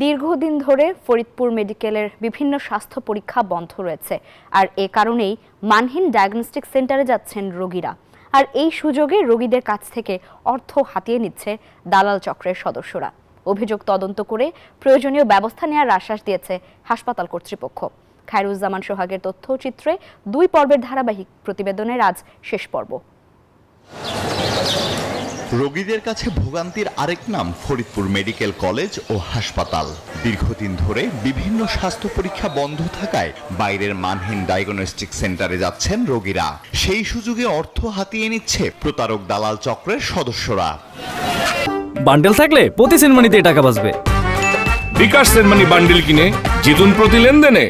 দীর্ঘদিন ধরে ফরিদপুর মেডিকেলের বিভিন্ন স্বাস্থ্য পরীক্ষা বন্ধ রয়েছে, আর এ কারণেই মানহীন ডায়াগনস্টিক সেন্টারে যাচ্ছেন রোগীরা। আর এই সুযোগে রোগীদের কাছ থেকে অর্থ হাতিয়ে নিচ্ছে দালাল চক্রের সদস্যরা। অভিযোগ তদন্ত করে প্রয়োজনীয় ব্যবস্থা নেওয়ার আশ্বাস দিয়েছে হাসপাতাল কর্তৃপক্ষ। খায়রুজ্জামান সোহাগের তথ্যচিত্রে 2 পর্বের ধারাবাহিক প্রতিবেদনের আজ শেষ পর্ব। রোগীদের কাছে ভোগান্তির আরেক নাম ফরিদপুর মেডিকেল কলেজ ও হাসপাতাল। দীর্ঘদিন ধরে বিভিন্ন স্বাস্থ্য পরীক্ষা বন্ধ থাকায় বাইরের মানহীন ডায়াগনস্টিক সেন্টারে যাচ্ছেন রোগীরা। সেই সুযোগে অর্থ হাতিয়ে নিচ্ছে প্রতারক দালাল চক্রের সদস্যরা। বান্ডেল থাকলে প্রতি সেনমানিতে টাকা বাঁচবে। বিকাশ সেনমানি বান্ডেল কিনে জিতুন প্রতি লেনদেনে।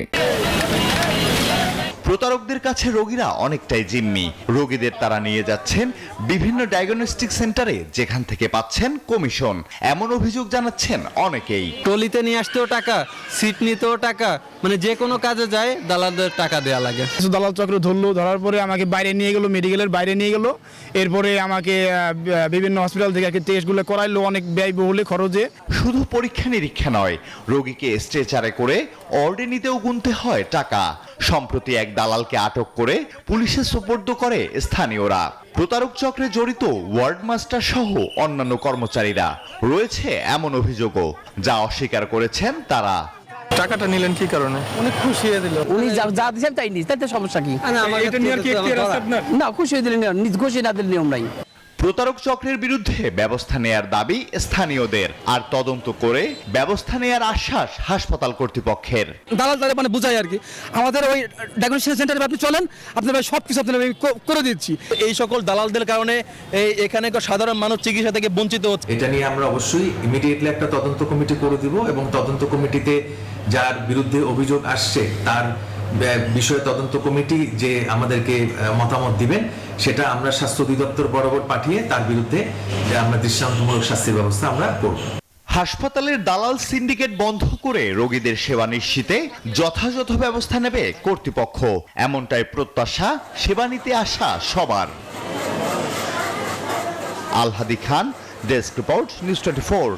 প্রতারকদের কাছে রোগীরা অনেকটাই জিম্মি। রোগীদের তারা নিয়ে যাচ্ছেন বিভিন্ন ডায়াগনস্টিক সেন্টারে, যেখান থেকে পাচ্ছেন কমিশন। এমন অভিযোগ জানাচ্ছেন অনেকেই। ট্রলিতে নিয়ে আসতেও টাকা, সিট নিতেও টাকা, মানে যে কোনো কাজে যায় দালালদের টাকা দেওয়া লাগে। দালাল চক্র ধরলো, ধরার পরে আমাকে বাইরে নিয়ে গেলো, মেডিকেলের বাইরে নিয়ে গেলো। এরপরে আমাকে বিভিন্ন হসপিটাল থেকে টেস্টগুলো করাইলো অনেক ব্যয়বহুল খরচে। শুধু পরীক্ষা নিরীক্ষা নয়, রোগীকে স্ট্রেচারে করে ওয়ার্ডে নিতেও গুনতে হয় টাকা। সম্প্রতি এক দালালকে আটক করে পুলিশে সোপর্দ করে স্থানীয়রা। প্রতারক চক্রে জড়িত ওয়ার্ড মাস্টার সহ অন্যান্য কর্মচারীরা রয়েছে এমন অভিযোগও, যা অস্বীকার করেছেন তারা। টাকাটা নিলেন কি কারণে? উনি খুশি হয়ে দিল। উনি যা দিয়েছেন তাই নিস, তাতে সমস্যা কি? না, খুশি হয়ে দিলেন, খুশি না দিলে নিয়ম নাই। প্রতারক চক্রের বিরুদ্ধে ব্যবস্থা নেয়ার দাবি স্থানীয়দের, আর তদন্ত করে ব্যবস্থা নেয়ার আশ্বাস হাসপাতাল কর্তৃপক্ষের। দালাল তাদের মানে বুঝায় আর কি, আমাদের ওই ডায়াগনস্টিক সেন্টারে আপনি চলেন, আপনার সবকিছু আপনার আমি করে দিচ্ছি। এই সকল দালালদের কারণে এখানে সাধারণ মানুষ চিকিৎসা থেকে বঞ্চিত হচ্ছে। এটা নিয়ে আমরা অবশ্যই ইমিডিয়েটলি একটা তদন্ত কমিটি করে দিব, এবং তদন্ত কমিটিতে যার বিরুদ্ধে অভিযোগ আসছে তার বিষয়ে তদন্ত কমিটি যে আমাদেরকে মতামত দিবেন, সেটা আমরা স্বাস্থ্য অধিদপ্তর বরাবর পাঠিয়ে তার বিরুদ্ধে আমরা দৃষ্টান্তমূলক শাস্তির ব্যবস্থা আমরা করব। হাসপাতালের দালাল সিন্ডিকেট বন্ধ করে রোগীদের সেবা নিশ্চিতে যথাযথ ব্যবস্থা নেবে কর্তৃপক্ষ, এমনটাই প্রত্যাশা সেবা নিতে আসা সবার। আলহাদি খান, ডেস্ক রিপোর্ট, নিউজ 24।